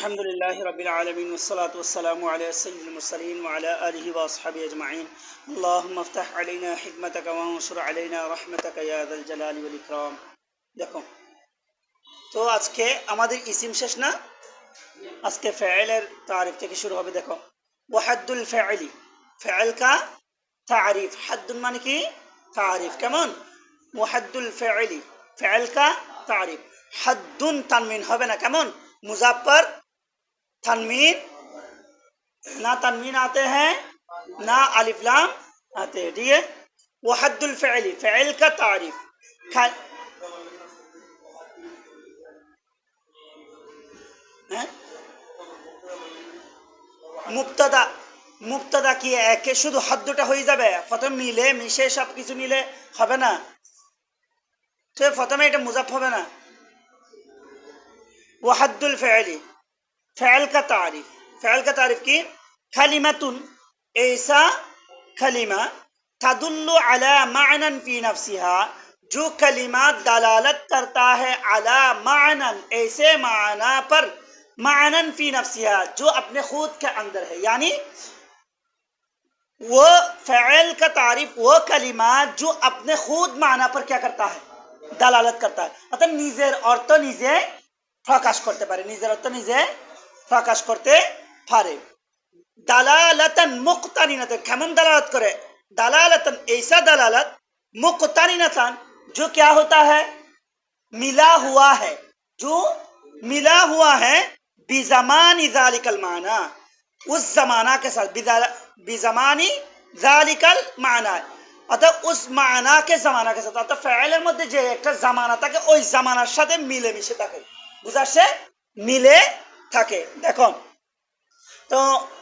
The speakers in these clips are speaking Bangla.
الحمد لله رب العالمين والصلاة والسلام على سيد المرسلين وعلى آله وأصحابه أجمعين اللهم افتح علينا حكمتك وانشر علينا رحمتك يا ذا الجلال والإكرام দেখো তো আজকে আমাদের ইসিম শেষ না আজকে ফাইলের তারিফ থেকে শুরু হবে দেখো ওয়াহাদুল ফাইলি ফাইল কা তারিফ হাদ্দুন মানে কি তারিফ কেমন ওয়াহাদুল ফাইলি ফাইল কা तारीफ हद्दुन तनवीन হবে না কেমন मुज़ाफ पर तनवीन ना तनवीन आते हैं ना अलिफ लाम आते हैं ठीक है वो हद्दुल फ़िअली फ़िअल का तारीफ মুবতাদা মুবতাদা কি একে শুধু হাদ্দুটা হয়ে যাবে প্রথম মিলে মিশে সব কিছু মিলে হবে না তো প্রথমে এটা মুজাফ হবে না ওয়াহাদুল ফাইলি ফাইল का तारीफ की कलिमतुन ऐसा कलिमा तदुल्लु अला मानन फी नफ्सिहा जो कलिमा दलालत करता है अला मानन ऐसे माना पर मानन फी नफ्सिहा जो अपने खुद के अंदर है यानी वो फाइल का तारीफ वो कलिमा जो अपने खुद माना पर क्या करता है দালালত करता है অর্থাৎ নিজের অর্থ নিজে প্রকাশ করতে পারে নিজের অর্থ নিজে প্রকাশ করতে পারে দালালাতান মুক্তারিনাতান কেমন দালালত করে দালালাতান ऐसा दलालत मुक्तारिनातान जो क्या होता है मिला हुआ है जो मिला हुआ है बिज़मानी ज़ालिकल माना उस जमाना के साथ बिज़मानी ज़ालिकल माना অর্থাৎ उस माना के जमाना के साथ অর্থাৎ ফাইলের মধ্যে যে একটা জামানা থাকে ওই জামানার সাথে মিলে মিশে থাকে বুঝাচ্ছে মিলে থাকে দেখো तो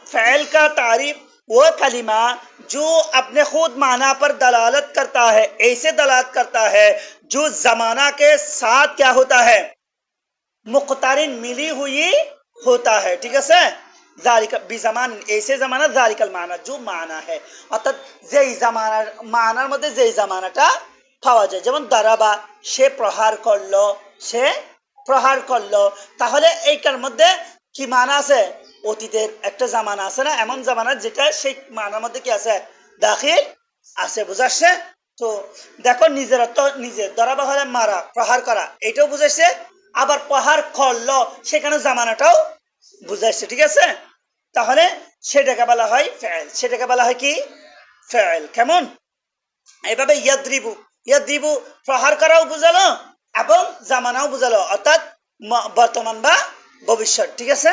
फाइल का तारीफ वो कलिमा जो अपने खुद माना पर दलालत करता है ऐसे दलालत करता है जो जमाना के साथ क्या होता है मुक्तारिन मिली हुई होता है ठीक है जालिका बिज़मान ऐसे जमाना जालिकल माना जो माना है অর্থাৎ যেই জামানার মানার মধ্যে যেই জামানাটা পাওয়া যায় যেমন দারাবা সে প্রহার করলো তাহলে এইটার মধ্যে কি মানা আছে অতীতের একটা জামানা আছে না এমন জামানা যেটা সেই মানার মধ্যে কি আছে দাখিল আছে বুঝাচ্ছে তো দেখো নিজের অর্থ নিজে দারাবা হলে মারা প্রহার করা এটাও বুঝাইছে আবার প্রহার করলো সেখানে জামানাটাও বুঝাইছে ঠিক আছে তাহলে সেটাকে বলা হয় ফাইল সেটাকে বলা হয় কি ফাইল কেমন এইভাবে ইয়াদরিবু প্রহার করাও বুঝালো এবং জামানাও বুঝালো অর্থাৎ বর্তমান বা ভবিষ্যৎ ঠিক আছে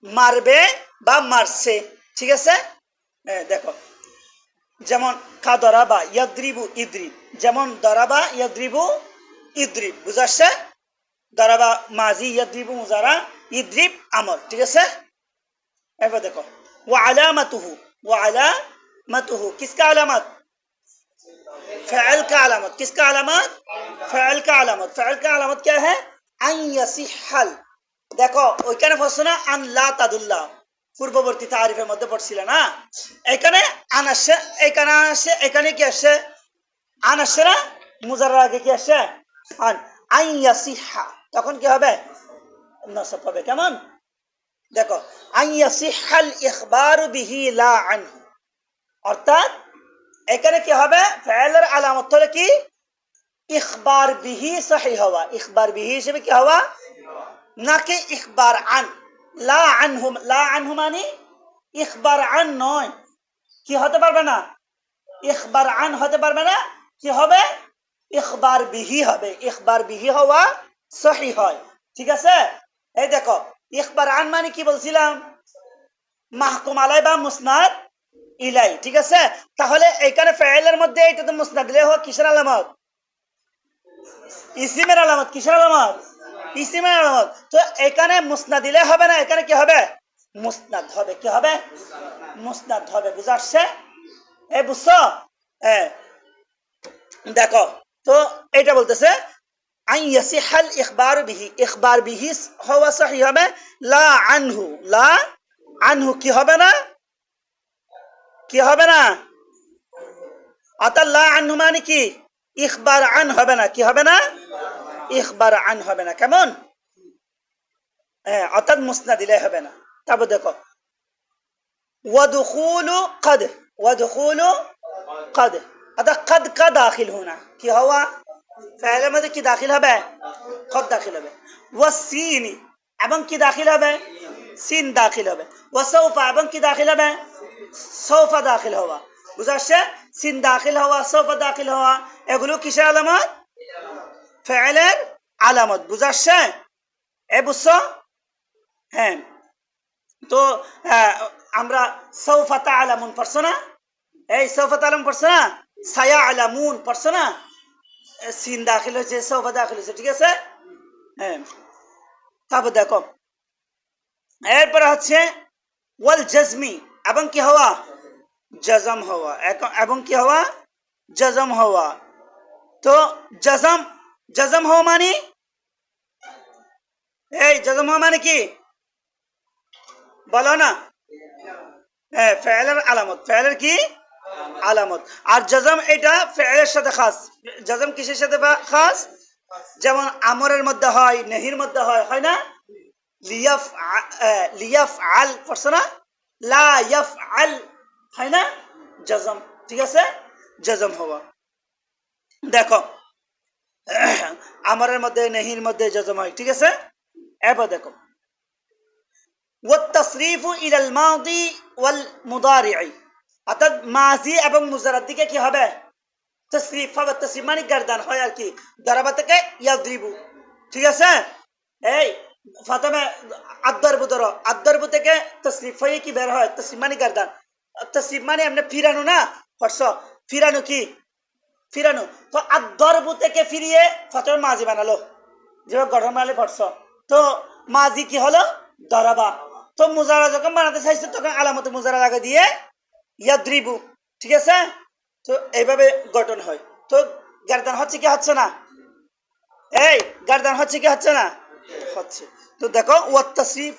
মারবে বা মারছে ঠিক আছে দেখো যেমন কাদরাবা ইয়াদরিবু ইদরিব যেমন দরাবা ইয়াদরিবু ইদরিব বুঝাচ্ছে দরাবা মাজি ইয়াদরিবু মুজারা ইদরিব আমর ঠিক আছে এবার দেখো ওয়া আলামাতুহু किसका अलामत फ़िअल का अलामत किसका अलामत फ़िअल का अलामत क्या है अन यसिहल देखो ওইখানে পড়ছো না আন লা তাদুল্লাহ পূর্ববর্তী তারিফের মধ্যে পড়ছিল না এখানে আন আসে এখানে কি আসে আন আসে না মুজাররা আগে কি আসে আন ইয়াসিহা তখন কি হবে নসব হবে কেমন দেখো আন ইয়াসিহাল ইখবারু বিহি লা আনহু অর্থাৎ এখানে কি হবে ফাইলের আলামত হলো কি ইখবার বিহি সহিহ হওয়া ইখবার বিহি হিসেবে কি হওয়া নাকি ইখবার আন লা আনহু মানে ইখবার আন নয় কি হতে পারবে না ইখবার আন হতে পারবে না কি হবে ইখবার বিহি হবে ইখবার বিহি হওয়া সহিহ হয় ঠিক আছে এই দেখো ইখবার আন মানে কি বলছিলাম মাহকুম আলাই বা মুসনাদ ইলাই ঠিক আছে তাহলে এখানে ফাইলের মধ্যে এটা তো মুসনাদ ইলাই হওয়া কিসের আলামত ইসিমের আলামত কিসের আলামত ইসিমের আলামত তো এখানে মুসনাদ ইলাই হবে না এখানে কি হবে মুসনাদ হবে কি হবে মুসনাদ হবে বুঝাচ্ছে এই বুঝছো দেখো তো এটা বলতেছে আন ইয়াসিহাল ইখবার বিহি হওয়া সহিহ হবে লা আনহু কি হবে না অর্থাৎ লা আনহু মানে কি ইখবার আন হবে না কি হবে না ইখবার আন হবে না কেমন অর্থাৎ মুসনা দিলে হবে না। তারপর দেখো ওয়াদখুলু কদ, ওয়াদখুলু কদ, অর্থাৎ কদ কা দাখিল হোনা কি হওয়া, ফাইলের মধ্যে কি দাখিল হবে, কদ দাখিল হবে। ওয়াসিনি এবং কি দাখিল হবে, সিন দাখিল হবে। ওয়াসাউফা এবং কি দাখিল হবে, সৌফা দাখিল হওয়া। বুঝা আসছে? সিন দাখিল হওয়া, সৌফা দাখিল হওয়া, এগুলো কিসের আলামত, ফাইলের আলামত। বুঝা আসছে? বুঝছো? হ্যাঁ। তো আমরা সৌফা তা'লামুন পড়ছো না, এই সৌফা তা'লামুন পড়ছো না, সায়া'লামুন পড়ছো না, সিন দাখিল হয়েছে, সৌফা দাখিল হয়েছে, ঠিক আছে? হ্যাঁ। তারপর দেখো এরপরে হচ্ছে ওয়াল জাজমি এবং কি হওয়া, জজম হওয়া, এবং কি হওয়া, জজম হওয়া। তো জজম, জজম হওয়া মানে, এই জজম হওয়া মানে কি বলো না, ফেলের আলামত, ফেলের কি আলামত। আর জজম এটা ফেলের সাথে খাস। জজম কিসের সাথে খাস, যেমন আমরের মধ্যে হয়, নেহির মধ্যে হয়, হয় না, লিয়াফ লিয়াফ আল পড়ছো না, লা ইয়াফ আল, হয় না, জজম, ঠিক আছে, জজম হওয়া। দেখো আমরের মধ্যে নেহির মধ্যে জজম হয়, ঠিক আছে। এরপর দেখো والتصريف إلى الماضي والمضارع, অর্থাৎ মাজি এবং মুজারার দিকে কি হবে, তসরিফ হবে। তসরিফ মানে গর্দান হয় আর কি, দরাবা থেকে ইয়াদরিবু, ঠিক আছে। এই প্রথমে আদরবু ধরো, আদরবু থেকে তসরিফ হয়ে কি বের হয়, তসরিফ মানে গর্দান। তসরিফ মানে এমনি ফিরানো না, পড়ছো, ফিরানো কি, ফিরানো। তো আদরবু থেকে ফিরিয়ে প্রথমে মাজি বানালো, যেভাবে গঠন বানালে পড়ছো। তো মাজি কি হলো, দরাবা। তো মুজারা যখন বানাতে চাইছে তখন আলামত মুজারা লাগা দিয়ে ইয়াদরিবু, ঠিক আছে। তো এইভাবে গঠন হয়। তো গার্দান হচ্ছে কি হচ্ছে না, এই গার্দান হচ্ছে কি হচ্ছে না, হচ্ছে। তো দেখো ওয়াত তাসরিফ,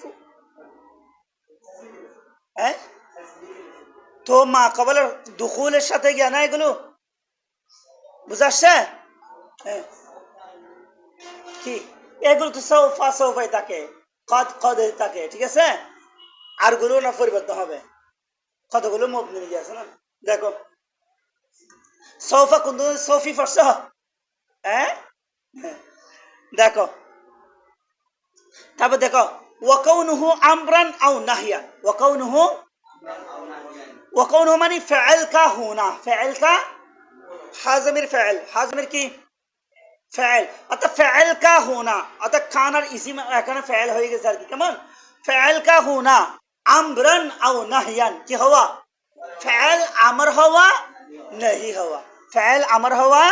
তো মা কবলের দুখুলের সাথে গিয়া না এগুলো, বুঝা আসছে? কি এগুলো তো সৌফা সৌফাই থাকে, কদ কদে থাকে, ঠিক আছে। আর গুলো না পরিবর্তন হবে, কতগুলো মবনি নিয়ে আছে না। দেখো সৌফা কোন সৌফি পড়ছ, দেখো তারপর দেখো ওয়াকাউনুহু আমরান আও নাহিয়া, ওয়াকাউনুহু, ওয়াকাউনুহু মানে ফাইল কা হুনা, ফাইল কা হাজমির ফাইল, হাজমির কি ফাইল, অর্থাৎ ফাইল কা হুনা, অর্থাৎ খানার ইসিম এখানে ফাইল হয়ে গেছে আর কি। কেমন, ফাইল কা হুনা আমরান আও নাহিয়ান কি হওয়া, ফাইল আমর হওয়া, নেহি হওয়া, ফাইল আমর হওয়া,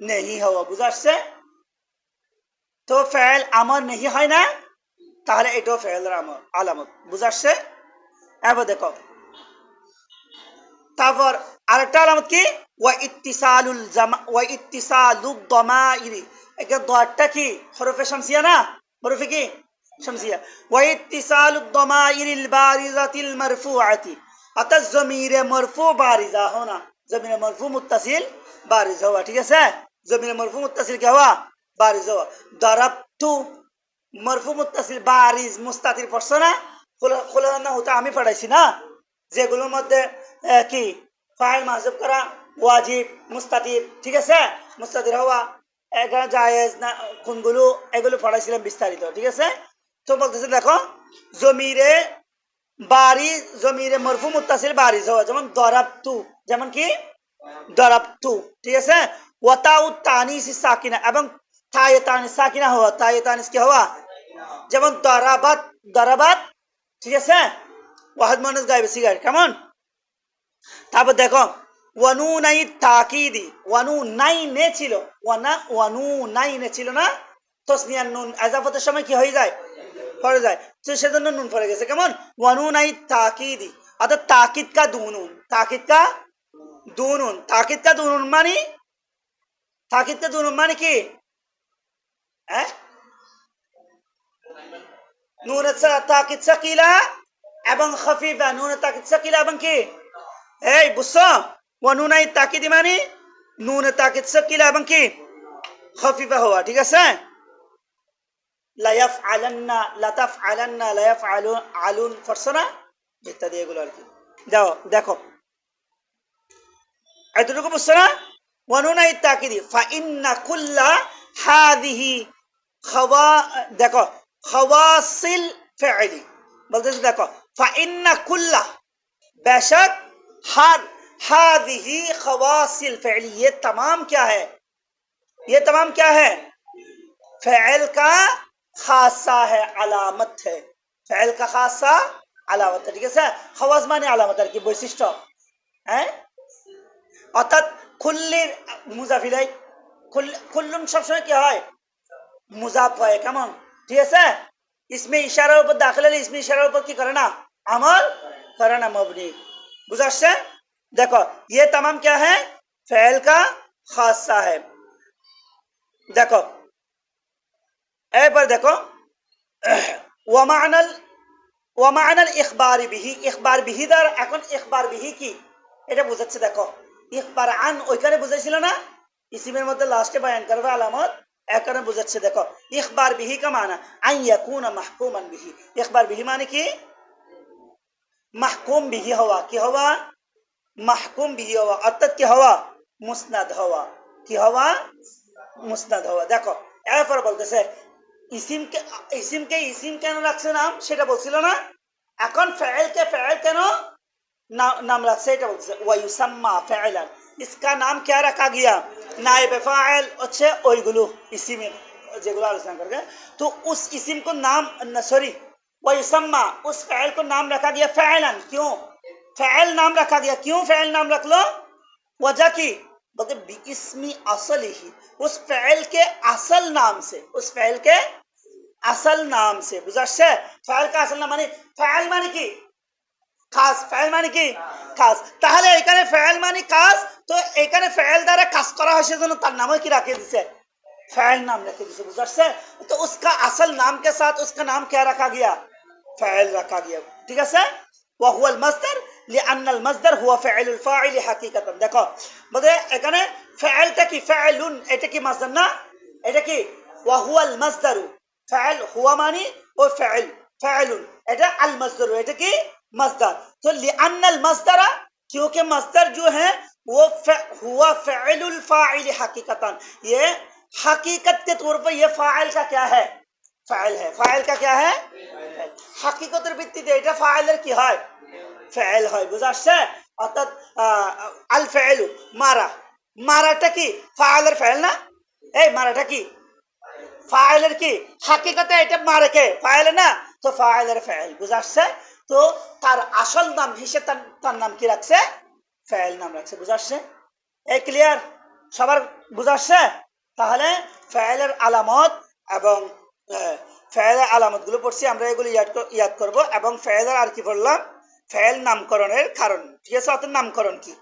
নেহি হওয়া। বুঝা আসছে? তো ফাইল আমর নেহি হয় না, তাহলে এটাও ফাইলের আমর আলামত। বুঝা আসছে? এবার দেখো তারপর আরেকটা আলামত কি, ওয়া ইত্তিসালুল জামা, ওয়া ইত্তিসালুদ দামাইরি, এটা দটা কি হরফে শামসিয়া না, হরফে কি শামসিয়া। ওয়া ইত্তিসালুদ দামাইরিল বারিজাতিল মারফুআতি, অর্থাৎ জমিরে মরফু বারিজা হোনা, জমিরে মরফু মুত্তাসিল বারিজ হওয়া, ঠিক আছে। জমিরে মরফু মুত্তাসিল কি হওয়া, বারিজ হওয়া। দারাবতু মরফু মুত্তাসিল বারিজ মুস্তাতির পড়ছো না, খোলা না হতো আমি পড়াইছি না, যেগুলোর মধ্যে কি ফাইল মাহজুব করা ওয়াজিব মুস্তাতির, ঠিক আছে, মুস্তাতির হওয়া, এখানে জায়েজ না কোনগুলো, এগুলো পড়াইছিলাম বিস্তারিত, ঠিক আছে। তো বলতেছে দেখো জমিরে বারি, জমিরে মরফু মুত্তাসিল বারিজ হওয়া, যেমন দরাবতু, যেমন কি দরাবতু, ঠিক আছে। ওয়াতাউ তানিস সাকিনা, এবং তায়ে তানিস সাকিনা হওয়া, তায়ে তানিস কি হওয়া, যেমন দরাবাত, দরাবাত, ঠিক আছে। ওয়াহিদ মুয়ান্নাস গায়েবে সিগার, কেমন। তারপর দেখো ওয়ানু নাই তাকিদি, ওয়ানু নাই নে ছিল, ওয়ানু নাই নে ছিল না, তসনিয়ার নুন আযাফতের সময় কি হয়ে যায়, পড়ে যায়, তো সেজন্য নুন পড়ে গেছে। কেমন, ওয়ানু নাই তাকিদি, অর্থাৎ তাকিদ কা দুনুন, তাকিদ কা দুনুন, তাকিদ কা দুনুন মানে, তাকিদ কা দুনুন মানে কি, নুন তাকিদ সাকিলা এবং খাফিফা, নুন তাকিদ সাকিলা এবং কি, এই বুঝছো, ওয়ানুনাই তাকিদি মানে নুন তাকিদ সাকিলা এবং কি খাফিফা হওয়া, ঠিক আছে। লায়াফআলান্না লাতাফআলান্না লায়াফআলুন আলুন পড়ছো না ইত্যাদি এগুলো আর কি। যাও দেখো এতটুকু বুঝছো না? ওয়ানুনা ইত্তাকিদি ফাইন্না কুল্লা হাদিহি খাওয়া দেখো খাওয়াসিল ফেলি বলতেছে দেখো ফাইন্না কুল্লা बेशक हर हादिही खवासिल फ़िअली ये तमाम क्या है? ये तमाम क्या है? फ़िअल का खासा है, अलामत है। फ़िअल का खासा अलामत है, ঠিক আছে? खवास মানে আলামত আর কি, বৈশিষ্ট্য। হ্যাঁ, অর্থাৎ কুল্লির মুজাফ ইলাই কুল্লুন সবসময় কি হয়? মুজাফ হয়, কেমন? ঠিক আছে? ইসমে ইশারার উপর দাখিল হলে ইসমে ইশারার উপর কি করে না? আমল करे ना मबनी। बुझा? देखो ये तमाम क्या है? फ़ेल का खासा है। देखो ए पर देखो ওয়ামানাল ইখবার বিহি ইখবার বিহি দ্বার এখন ইখবার বিহি কি এটা বুঝাচ্ছে। দেখো ইখবার আন ওইখানে বুঝাইছিল না ইসিমের মধ্যে লাস্টে বয়ান করবে আলামত, এখানে বুঝাচ্ছে। দেখো ইখবার বিহি কা মানা আন ইয়াকুনা মাহকুমান বিহি। ইখবার বিহি মানে কি? মাহকুম বিহি হওয়া। কি হওয়া? মাহকুম বিহি হওয়া, অর্থাৎ কি হওয়া? মুসনাদ হওয়া। কি হওয়া? মুসনাদ হওয়া। দেখো এরপর বলতেছে ইসিমকে ইসিম কেন রাখছে নাম, সেটা বলছিল না। এখন ফেলকে ফেল কেন নাম রাখছে এটা বলতেছে। ওয়ায়ুসাম্মা ফাইলান, इसका नाम क्या रखा गया? नाइब फाइल হচ্ছে ওইগুলো ইসিমের যেগুলো আলোচনা করবে। তো उस इसिम को नाम सॉरी वयुसम्मा उस फ़ैल को नाम रखा गया फ़ैलन। क्यों फ़ैल नाम रखा गया? क्यों फ़ैल नाम रख लो? वजह की बोलते बिस्मी असल ही, उस फ़ैल के असल नाम से, उस फ़ैल के असल नाम से। बुझाচ্ছে? फ़ैल का असल नाम माने फ़ैल माने কি? খাস। फ़ैल माने কি? খাস। তাহলে এখানে फ़ैल माने খাস, তো এখানে फ़ैल দ্বারা খাস করা হয় সেজন্য তার নামও কি রাখে দিয়েছে? फ़ैल नाम रखे जिसे। बुझाচ্ছে? तो उसका असल नाम के साथ उसका नाम क्या रखा गया? फ़ैल रखा गया। ठीक है? वहुवा मस्दर लिअन्नल मस्दर हुआ फ़िअलुल फ़ाइल हकीकतन। देखो বলে এখানে फ़ैलটা কি? फ़ैलুন এটা কি মসদার না? এটা কি? ওয়াহুয়াল মসদারু। फ़ैल हुआ मानी वो फ़ैल, फ़ैलुन এটা अल मस्दर, এটা কি? मस्दर। तो लिअन्नल मस्दर, क्योंकि मस्दर जो है वो हुआ फ़िअलुल फ़ाइल हकीकतन, ये हकीकत के तौर पर ये फ़ाइल का क्या है? फ़ाइल है। फ़ाइल का क्या है? হাকিকতের ভিত্তিতে এটা ফাইলের কি হয়? ফাইল হয়। বুঝাচ্ছে? অর্থাৎ আল ফাইলু মারা, মারাটা কি ফাইলের ফাইল না? এই মারাটা কি ফাইলের কি? হাকিকতে এটা মারে কে? ফাইল না, তো ফাইলের ফাইল। বুঝাচ্ছে? তো তার আসল নাম হিসেবে তার নাম কি রাখছে? ফাইল নাম রাখছে। বুঝাচ্ছে? এই ক্লিয়ার? সবার বুঝাচ্ছে? তাহলে ফাইলের আলামত এবং ফেলের আলামতগুলো পড়ছি আমরা, এগুলো ইয়াদ করব। এবং ফেলের আর কি পড়লাম? ফেল নামকরণের কারণ। ঠিক আছে? অর্থাৎ নামকরণ কি?